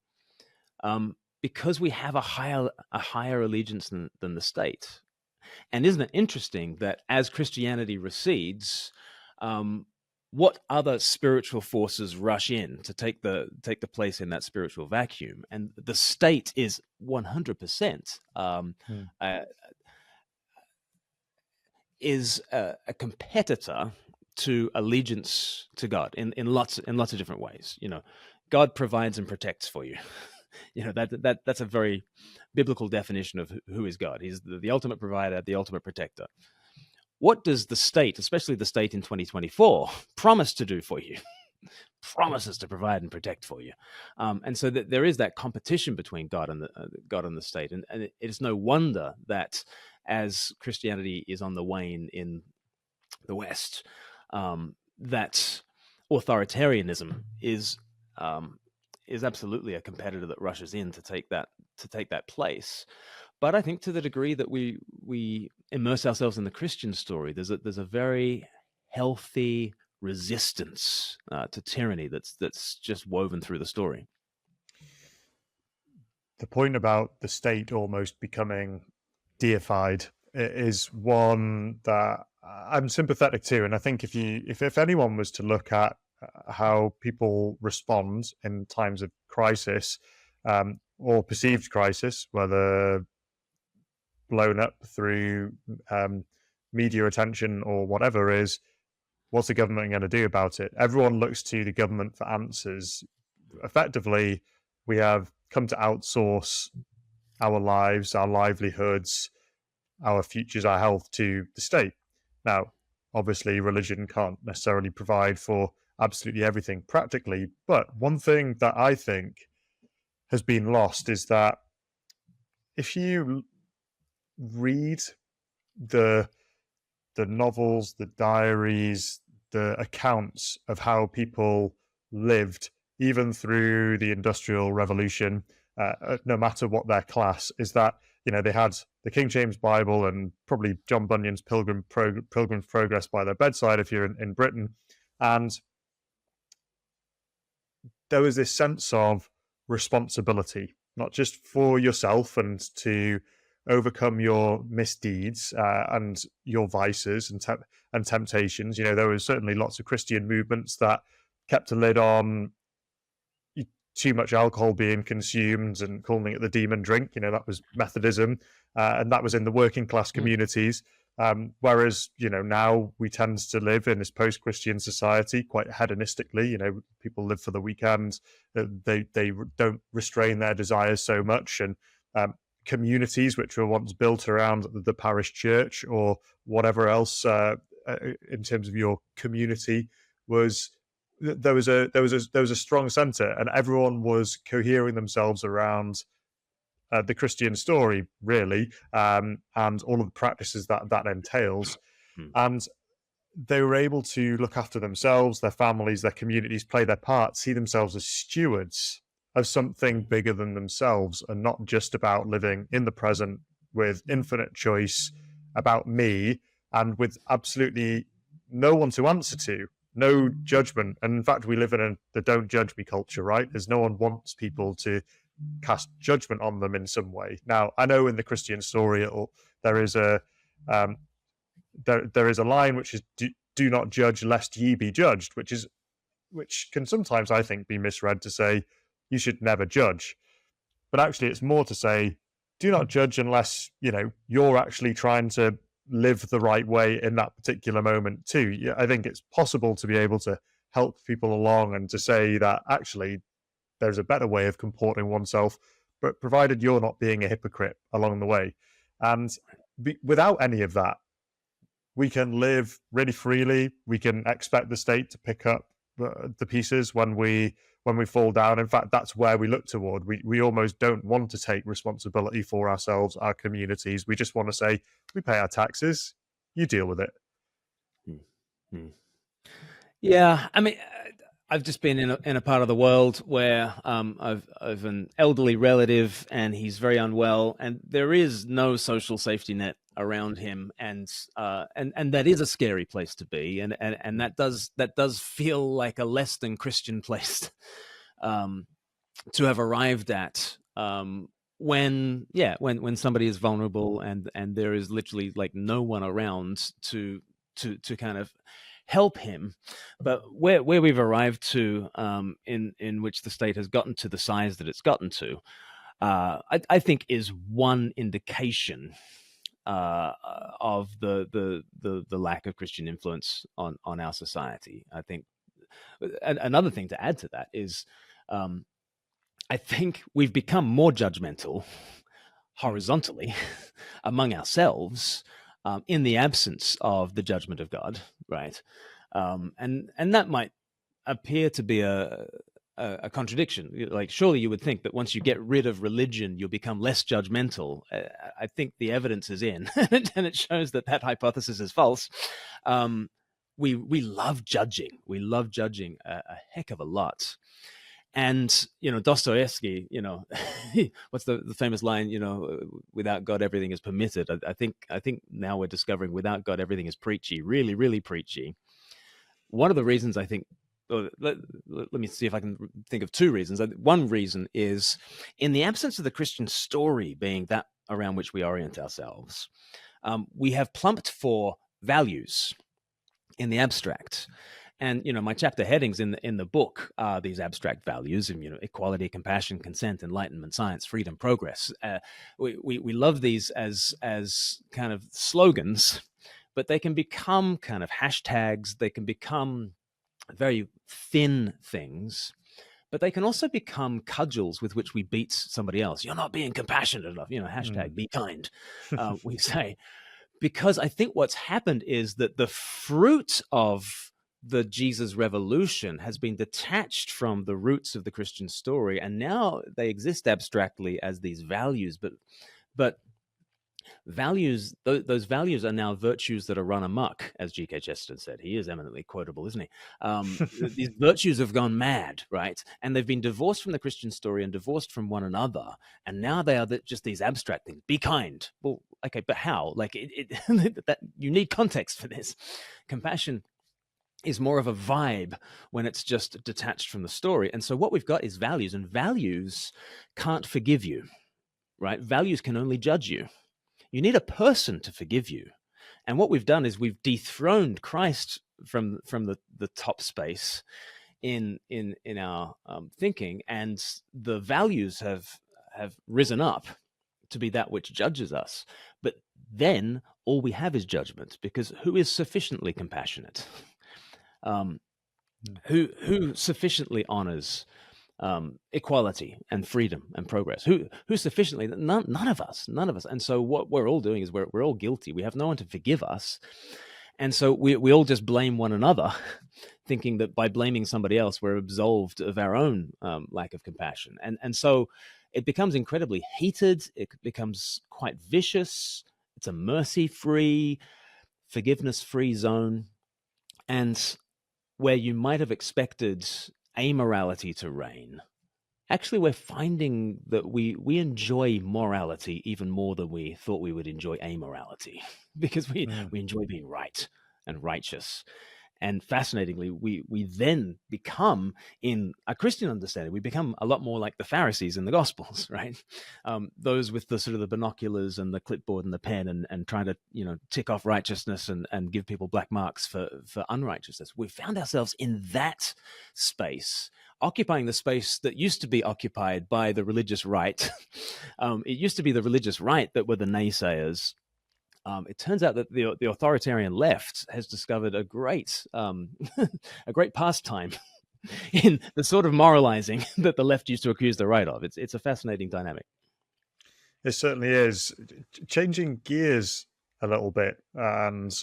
because we have a higher allegiance than the state. And isn't it interesting that as Christianity recedes, what other spiritual forces rush in to take the place in that spiritual vacuum? And the state is 100% is a competitor to allegiance to God in lots of different ways. God provides and protects for you. That's a very biblical definition of who is God. He's the ultimate provider, the ultimate protector. What does the state, especially the state in 2024, promise to do for you? Promises to provide and protect for you. And so there is that competition between God and the state. And it is no wonder that as Christianity is on the wane in the West, that authoritarianism is absolutely a competitor that rushes in to take that place. But I think to the degree that we immerse ourselves in the Christian story, there's a very healthy resistance to tyranny that's just woven through the story. The point about the state almost becoming deified is one that I'm sympathetic to, and I think if anyone was to look at how people respond in times of crisis, or perceived crisis, whether blown up through media attention or whatever, is what's the government going to do about it? Everyone looks to the government for answers. Effectively, we have come to outsource our lives, our livelihoods, our futures, our health to the state. Now, obviously, religion can't necessarily provide for absolutely everything practically, but one thing that I think has been lost is that if you read the novels, the diaries, the accounts of how people lived, even through the Industrial Revolution, no matter what their class, is that they had the King James Bible and probably John Bunyan's Pilgrim's Progress by their bedside if you're in Britain, and there was this sense of responsibility, not just for yourself and to overcome your misdeeds and your vices and temptations. There was certainly lots of Christian movements that kept a lid on too much alcohol being consumed and calling it the demon drink. That was Methodism, and that was in the working class communities. Whereas, now we tend to live in this post-Christian society quite hedonistically. People live for the weekend. They don't restrain their desires so much, and communities which were once built around the parish church or whatever else in terms of your community there was a strong center, and everyone was cohering themselves around the Christian story, really, and all of the practices that entails. And they were able to look after themselves, their families, their communities, play their part, see themselves as stewards of something bigger than themselves, and not just about living in the present with infinite choice about me and with absolutely no one to answer to, no judgment. And in fact, we live in the don't judge me culture, right? There's no one wants people to cast judgment on them in some way. Now, I know in the Christian story, there is a line which is do not judge lest ye be judged, which can sometimes, I think, be misread to say you should never judge. But actually, it's more to say do not judge unless you're actually trying to live the right way in that particular moment too. Yeah, I think it's possible to be able to help people along and to say that actually there's a better way of comporting oneself, but provided you're not being a hypocrite along the way. And without any of that, we can live really freely. We can expect the state to pick up the pieces when we fall down. In fact, that's where we look toward. We almost don't want to take responsibility for ourselves, our communities. We just want to say, we pay our taxes, you deal with it. Yeah, I mean, I've just been in a part of the world where I've an elderly relative and he's very unwell, and there is no social safety net around him, and that is a scary place to be, and that does feel like a less than Christian place to have arrived at. When somebody is vulnerable and there is literally like no one around to kind of help him. But where we've arrived to, in which the state has gotten to the size that it's gotten to, I think is one indication of the lack of Christian influence on our society. I think another thing to add to that is, I think we've become more judgmental horizontally among ourselves in the absence of the judgment of God, right? And that might appear to be a contradiction. Like, surely you would think that once you get rid of religion, you'll become less judgmental. I think the evidence is in, and it shows that hypothesis is false. We love judging. We love judging a heck of a lot. And Dostoevsky, what's the famous line? Without God, everything is permitted. I think now we're discovering without God, everything is preachy, really, really preachy. One of the reasons I think, let me see if I can think of two reasons. One reason is, in the absence of the Christian story being that around which we orient ourselves, we have plumped for values in the abstract. And my chapter headings in the book are these abstract values, and equality, compassion, consent, enlightenment, science, freedom, progress. We love these as kind of slogans, but they can become kind of hashtags. They can become very thin things, but they can also become cudgels with which we beat somebody else. You're not being compassionate enough. Hashtag be kind. We say, because I think what's happened is that the fruit of the Jesus revolution has been detached from the roots of the Christian story, and now they exist abstractly as these values, but values, those values are now virtues that are run amok, as G.K. Chesterton said. He is eminently quotable, isn't he? These virtues have gone mad, right? And they've been divorced from the Christian story and divorced from one another, and now they are just these abstract things. Be kind. Well, okay, but how? Like that you need context for this. Compassion is more of a vibe when it's just detached from the story. And so what we've got is values, and values can't forgive you, right? Values can only judge you. You need a person to forgive you. And what we've done is we've dethroned Christ from the top space in our thinking, and the values have risen up to be that which judges us. But then all we have is judgment, because who is sufficiently compassionate? Who sufficiently honors equality and freedom and progress? Who sufficiently? None of us. And so what we're all doing is we're all guilty. We have no one to forgive us, and so we all just blame one another, thinking that by blaming somebody else we're absolved of our own lack of compassion. And so it becomes incredibly heated. It becomes quite vicious. It's a mercy-free, forgiveness-free zone, and where you might have expected amorality to reign, actually we're finding that we enjoy morality even more than we thought we would enjoy amorality, because we enjoy being right and righteous. And fascinatingly, we then become, in a Christian understanding, we become a lot more like the Pharisees in the Gospels, right? Those with the sort of the binoculars and the clipboard and the pen, and trying to tick off righteousness and give people black marks for unrighteousness. We found ourselves in that space, occupying the space that used to be occupied by the religious right. It used to be the religious right that were the naysayers. It turns out that the authoritarian left has discovered a great pastime in the sort of moralizing that the left used to accuse the right of. It's a fascinating dynamic. It certainly is. Changing gears a little bit, and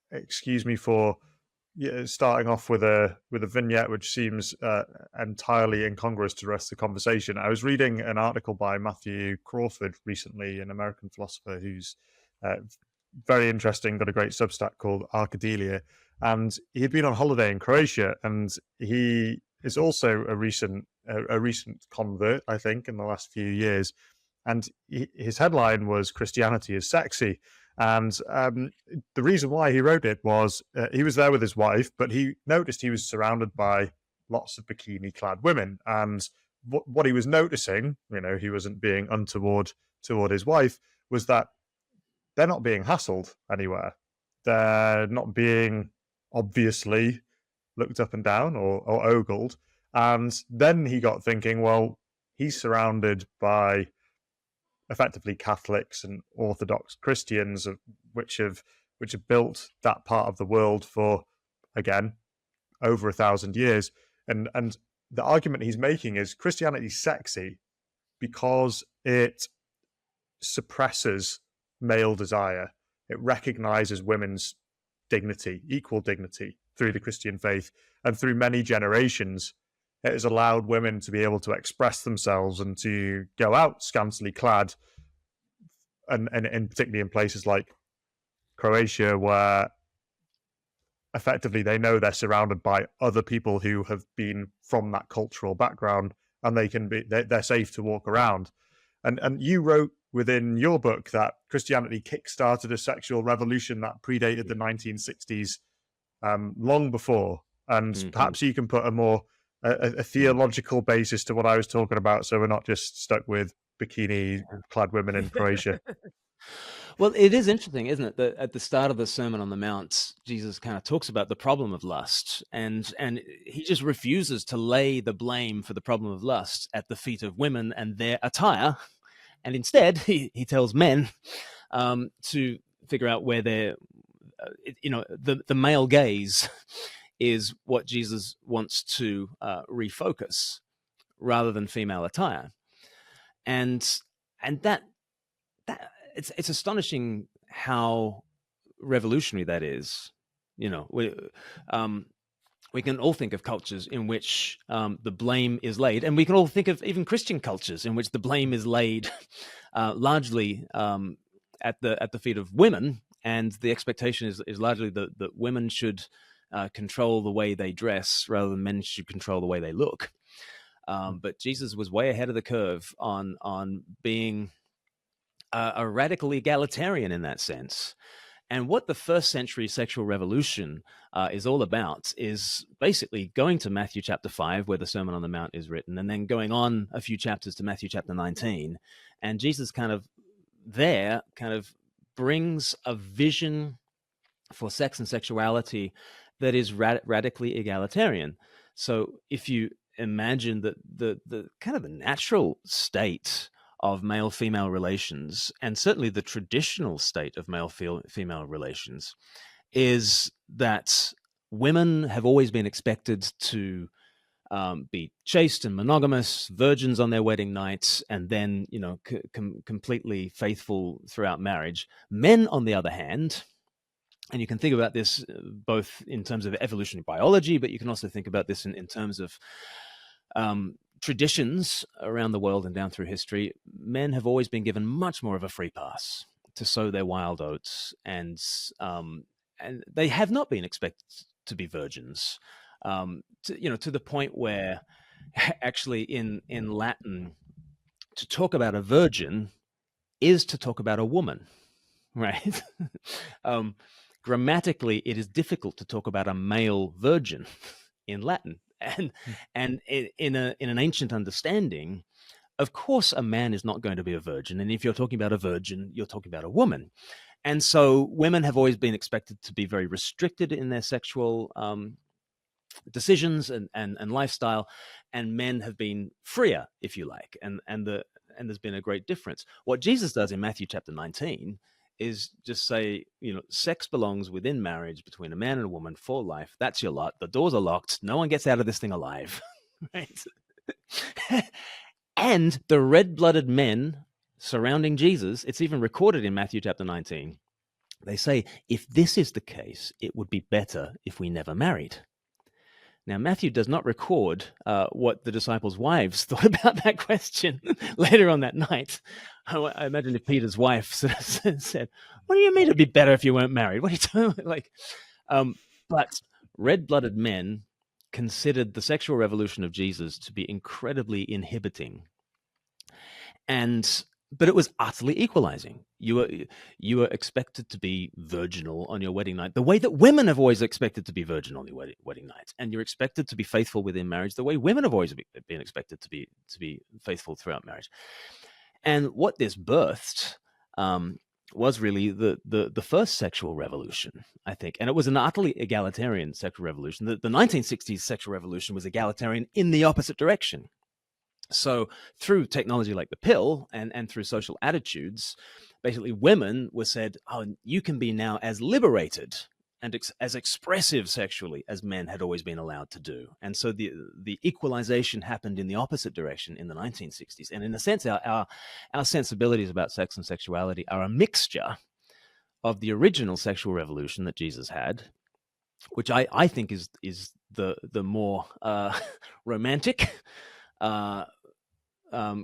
excuse me for starting off with a vignette which seems entirely incongruous to the rest of the conversation. I was reading an article by Matthew Crawford recently, an American philosopher who's very interesting, got a great Substack called Arcadelia, and he'd been on holiday in Croatia, and he is also a recent convert, I think, in the last few years. And his headline was "Christianity is Sexy." And the reason why he wrote it was he was there with his wife, but he noticed he was surrounded by lots of bikini-clad women. And what he was noticing, he wasn't being untoward toward his wife, was that they're not being hassled anywhere. They're not being obviously looked up and down or ogled. And then he got thinking, well, he's surrounded by effectively Catholics and Orthodox Christians, which have built that part of the world for, again, over 1,000 years. And the argument he's making is Christianity's sexy because it suppresses male desire. It recognizes women's dignity, equal dignity, through the Christian faith, and through many generations it has allowed women to be able to express themselves and to go out scantily clad, and particularly in places like Croatia, where effectively they know they're surrounded by other people who have been from that cultural background, and they're safe to walk around. And you wrote within your book that Christianity kick-started a sexual revolution that predated the 1960s, long before. And Hmm. perhaps you can put a theological basis to what I was talking about, so we're not just stuck with bikini-clad women in Croatia. Well, it is interesting, isn't it, that at the start of the Sermon on the Mount, Jesus kind of talks about the problem of lust, and he just refuses to lay the blame for the problem of lust at the feet of women and their attire, and instead he tells men to figure out where they're, the male gaze is what Jesus wants to refocus rather than female attire, and that it's astonishing how revolutionary that is. We can all think of cultures in which the blame is laid, and we can all think of even Christian cultures in which the blame is laid largely at the feet of women, and the expectation is largely that women should control the way they dress rather than men should control the way they look. But Jesus was way ahead of the curve on being a radical egalitarian in that sense. And what the first century sexual revolution is all about is basically going to Matthew chapter 5, where the Sermon on the Mount is written, and then going on a few chapters to Matthew chapter 19. And Jesus kind of brings a vision for sex and sexuality that is radically egalitarian. So if you imagine that the kind of the natural state of male-female relations, and certainly the traditional state of male-female relations, is that women have always been expected to be chaste and monogamous, virgins on their wedding nights, and then completely faithful throughout marriage. Men, on the other hand, and you can think about this both in terms of evolutionary biology, but you can also think about this in terms of traditions around the world and down through history. Men have always been given much more of a free pass to sow their wild oats, and they have not been expected to be virgins, to the point where actually in Latin, to talk about a virgin is to talk about a woman, right? Grammatically, it is difficult to talk about a male virgin in Latin. And in an ancient understanding, of course, a man is not going to be a virgin. And if you're talking about a virgin, you're talking about a woman. And so women have always been expected to be very restricted in their sexual decisions and lifestyle, and men have been freer, if you like. And there's been a great difference. What Jesus does in Matthew chapter 19 is just say, sex belongs within marriage between a man and a woman for life. That's your lot. The doors are locked. No one gets out of this thing alive. Right? And the red-blooded men surrounding Jesus, it's even recorded in Matthew chapter 19. They say, if this is the case, it would be better if we never married. Now, Matthew does not record what the disciples' wives thought about that question later on that night. I imagine if Peter's wife said, "What do you mean it'd be better if you weren't married? What are you doing?" But red-blooded men considered the sexual revolution of Jesus to be incredibly inhibiting, but it was utterly equalizing. You were expected to be virginal on your wedding night, the way that women have always expected to be virgin on their wedding night, and you're expected to be faithful within marriage, the way women have always been expected to be faithful throughout marriage. And what this birthed was really the first sexual revolution, I think, and it was an utterly egalitarian sexual revolution. The 1960s sexual revolution was egalitarian in the opposite direction. So through technology like the pill and through social attitudes, basically women were said, oh, you can be now as liberated and as expressive sexually as men had always been allowed to do. And so the equalization happened in the opposite direction in the 1960s. And in a sense, our sensibilities about sex and sexuality are a mixture of the original sexual revolution that Jesus had, which I think is the more romantic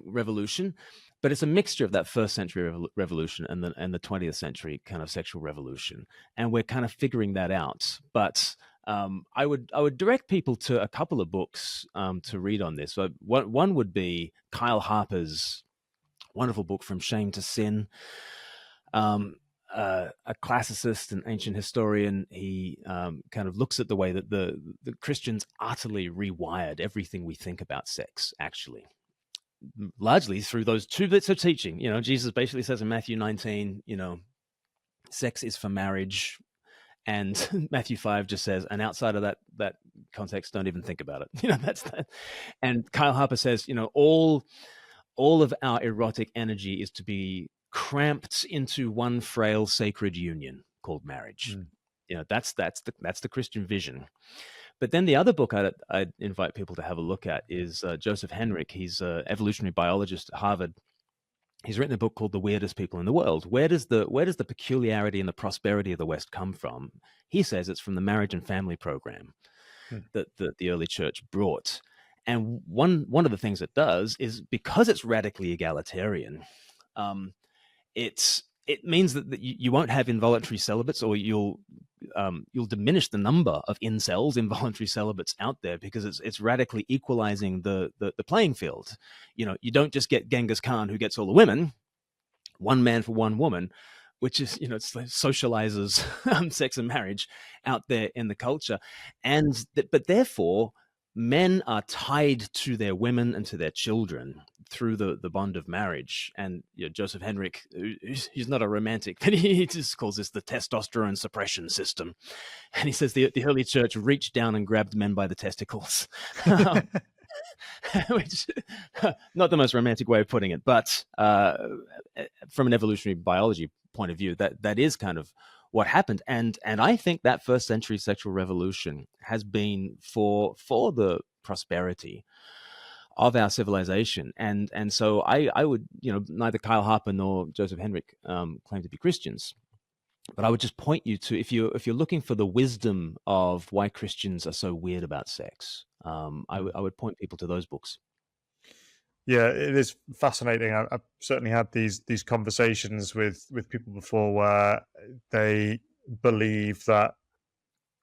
revolution, but it's a mixture of that first century revolution and the 20th century kind of sexual revolution, and we're kind of figuring that out. But I would direct people to a couple of books to read on this. So one would be Kyle Harper's wonderful book From Shame to Sin. A classicist and ancient historian, he kind of looks at the way that the Christians utterly rewired everything we think about sex, actually, largely through those two bits of teaching. Jesus basically says in Matthew 19, sex is for marriage. And Matthew 5 just says, and outside of that context, don't even think about it. That's that. And Kyle Harper says, all of our erotic energy is to be cramped into one frail sacred union called marriage. That's the Christian vision. But then the other book I'd invite people to have a look at is Joseph Henrich. He's an evolutionary biologist at Harvard. He's written a book called The Weirdest People in the World. Where does the peculiarity and the prosperity of the West come from? He says it's from the marriage and family program that the early church brought. And one of the things it does is, because it's radically egalitarian, it means that you won't have involuntary celibates, or you'll diminish the number of incels, involuntary celibates out there, because it's radically equalizing the playing field. You don't just get Genghis Khan, who gets all the women, one man for one woman, which is, it's like socializes sex and marriage out there in the culture. But therefore, men are tied to their women and to their children through the bond of marriage. And Joseph Henrich, he's not a romantic, but he just calls this the testosterone suppression system. And he says the early church reached down and grabbed men by the testicles. Which, not the most romantic way of putting it, but from an evolutionary biology point of view, that is kind of what happened. And I think that first century sexual revolution has been for the prosperity of our civilization. And so I would, neither Kyle Harper nor Joseph Henrich claim to be Christians, but I would just point you to, if you're looking for the wisdom of why Christians are so weird about sex, I would point people to those books. Yeah, it is fascinating. I've certainly had these conversations with people before, where they believe that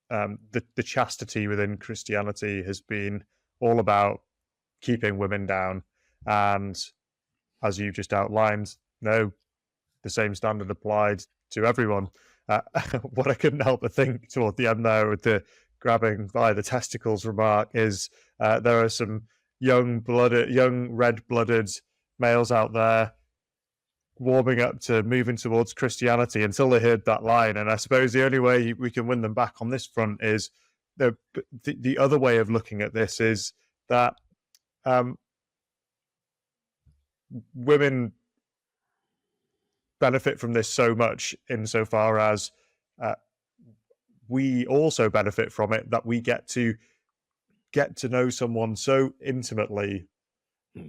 the chastity within Christianity has been all about keeping women down. And as you've just outlined, no, the same standard applied to everyone. What I couldn't help but think toward the end there with the grabbing by the testicles remark is there are some young red-blooded males out there warming up to moving towards Christianity until they heard that line. And I suppose the only way we can win them back on this front is the other way of looking at this is that women benefit from this so much, insofar as we also benefit from it, that we get to know someone so intimately,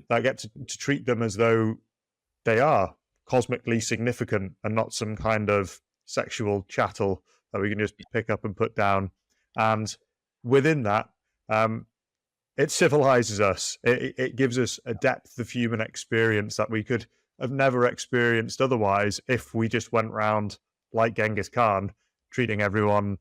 that get to treat them as though they are cosmically significant and not some kind of sexual chattel that we can just pick up and put down. And within that, it civilizes us. It gives us a depth of human experience that we could have never experienced otherwise if we just went round like Genghis Khan, treating everyone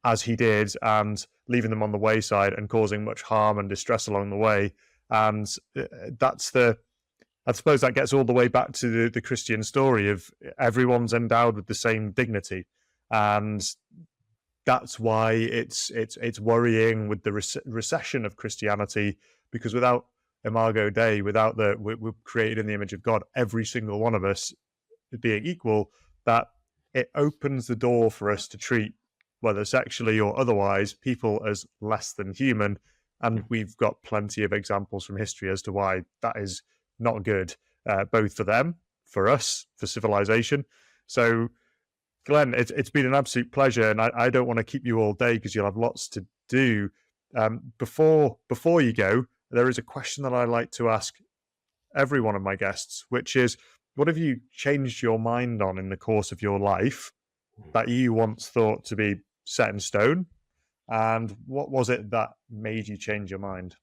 as he did and leaving them on the wayside and causing much harm and distress along the way. And I suppose that gets all the way back to the Christian story of everyone's endowed with the same dignity. And that's why it's worrying with the recession of Christianity, because without Imago Dei, without we're created in the image of God, every single one of us being equal, that it opens the door for us to treat, whether sexually or otherwise, people as less than human. And we've got plenty of examples from history as to why that is not good, both for them, for us, for civilization. So, Glenn, it's been an absolute pleasure, and I don't want to keep you all day because you'll have lots to do. Before you go, there is a question that I like to ask every one of my guests, which is, what have you changed your mind on in the course of your life that you once thought to be set in stone? And what was it that made you change your mind?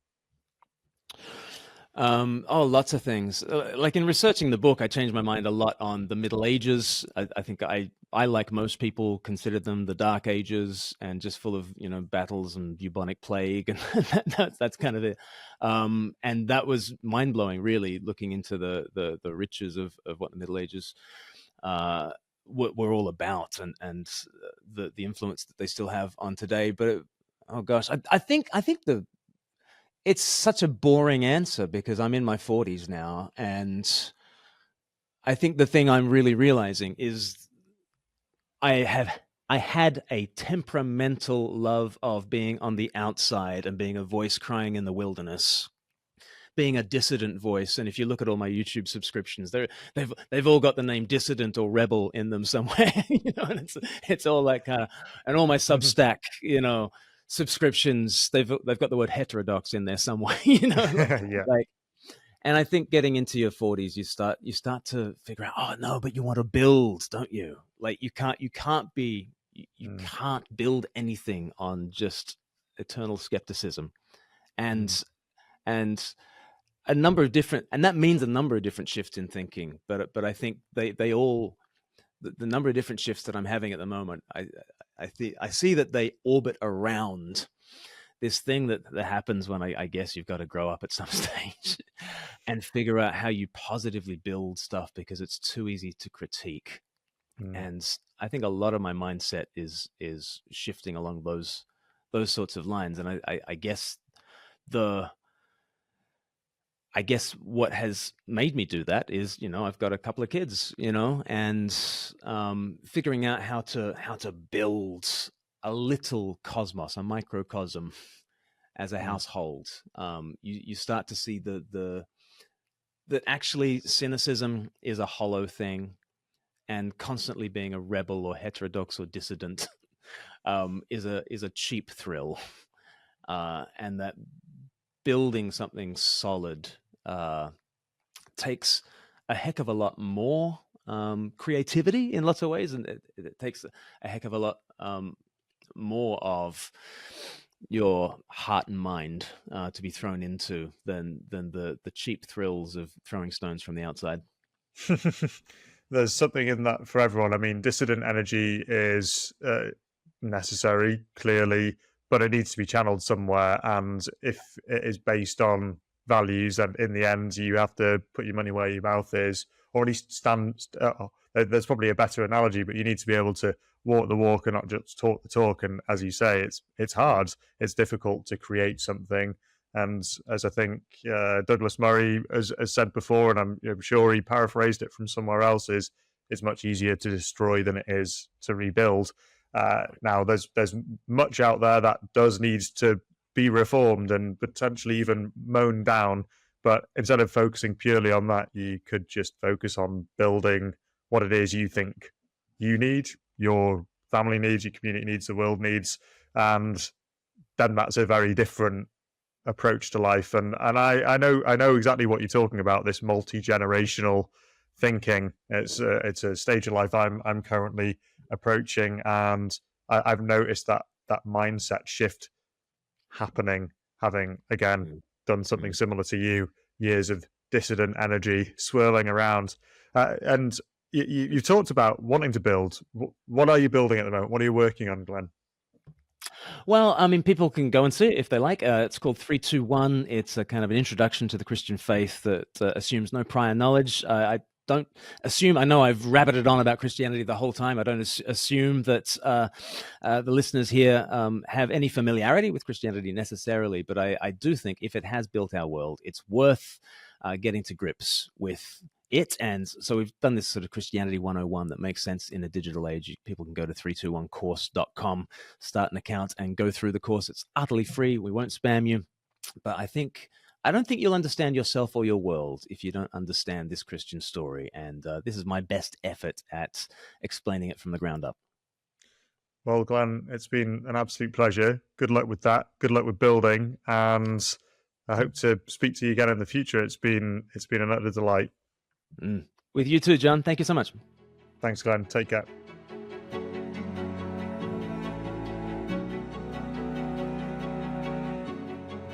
Lots of things. Like in researching the book, I changed my mind a lot on the Middle Ages. I think I, like most people, considered them the Dark Ages and just full of, battles and bubonic plague, and that's kind of it. And that was mind blowing, really, looking into the riches of what the Middle Ages were all about, and the influence that they still have on today. But oh gosh, I think it's such a boring answer because I'm in my 40s now, and I think the thing I'm really realizing is I had a temperamental love of being on the outside and being a voice crying in the wilderness, being a dissident voice. And if you look at all my YouTube subscriptions, they've all got the name dissident or rebel in them somewhere, and it's all that kind of, and all my Substack, subscriptions, they've got the word heterodox in there somewhere, Yeah. like, and I think getting into your 40s, you start to figure out, oh no, but you want to build, don't you? Like you can't build anything on just eternal skepticism, and a number of different, and that means a number of different shifts in thinking. But I think they all, the number of different shifts that I'm having at the moment, I see that they orbit around this thing that happens when I guess you've got to grow up at some stage and figure out how you positively build stuff because it's too easy to critique. And I think a lot of my mindset is shifting along those sorts of lines. And I guess what has made me do that is, I've got a couple of kids, and figuring out how to build a little cosmos, a microcosm as a household. You start to see that actually cynicism is a hollow thing, and constantly being a rebel or heterodox or dissident is a cheap thrill, and that building something solid takes a heck of a lot more creativity in lots of ways, and it takes a heck of a lot more of your heart and mind to be thrown into than the cheap thrills of throwing stones from the outside. There's something in that for everyone. I mean, dissident energy is necessary, clearly, but it needs to be channeled somewhere. And if it is based on values, then in the end, you have to put your money where your mouth is, or at least stand. There's probably a better analogy, but you need to be able to walk the walk and not just talk the talk. And as you say, it's hard. It's difficult to create something. And as I think Douglas Murray has said before, and I'm sure he paraphrased it from somewhere else, is it's much easier to destroy than it is to rebuild. Now, there's much out there that does need to be reformed and potentially even mown down. But instead of focusing purely on that, you could just focus on building what it is you think you need, your family needs, your community needs, the world needs. And then that's a very different approach to life. And I know exactly what you're talking about, this multi-generational thinking. It's a stage of life I'm currently approaching, and I've noticed that mindset shift happening, having again done something similar to you, years of dissident energy swirling around. And you talked about wanting to build. What are you building at the moment? What are you working on, Glenn? Well, I mean, people can go and see it if they like. It's called 321. It's a kind of an introduction to the Christian faith that assumes no prior knowledge. I don't assume, I know I've rabbited on about Christianity the whole time. I don't assume that the listeners here have any familiarity with Christianity necessarily, but I do think if it has built our world, it's worth getting to grips with it. And so we've done this sort of Christianity 101 that makes sense in a digital age. People can go to 321course.com, start an account, and go through the course. It's utterly free. We won't spam you. But I don't think you'll understand yourself or your world if you don't understand this Christian story. And this is my best effort at explaining it from the ground up. Well, Glenn, it's been an absolute pleasure. Good luck with that. Good luck with building. And I hope to speak to you again in the future. It's been an utter delight. With you too, John. Thank you so much. Thanks, Glenn. Take care.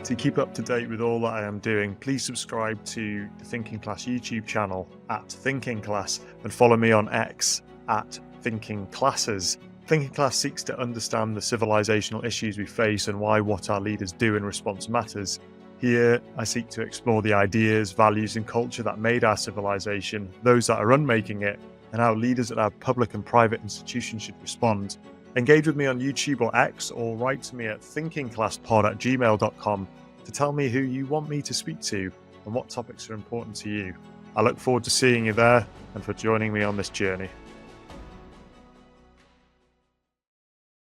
To keep up to date with all that I am doing, please subscribe to the Thinking Class YouTube channel at Thinking Class and follow me on X at Thinking Classes. Thinking Class seeks to understand the civilizational issues we face and why what our leaders do in response matters. Here, I seek to explore the ideas, values, and culture that made our civilization, those that are unmaking it, and how leaders at our public and private institutions should respond. Engage with me on YouTube or X, or write to me at thinkingclasspod@gmail.com to tell me who you want me to speak to and what topics are important to you. I look forward to seeing you there and for joining me on this journey.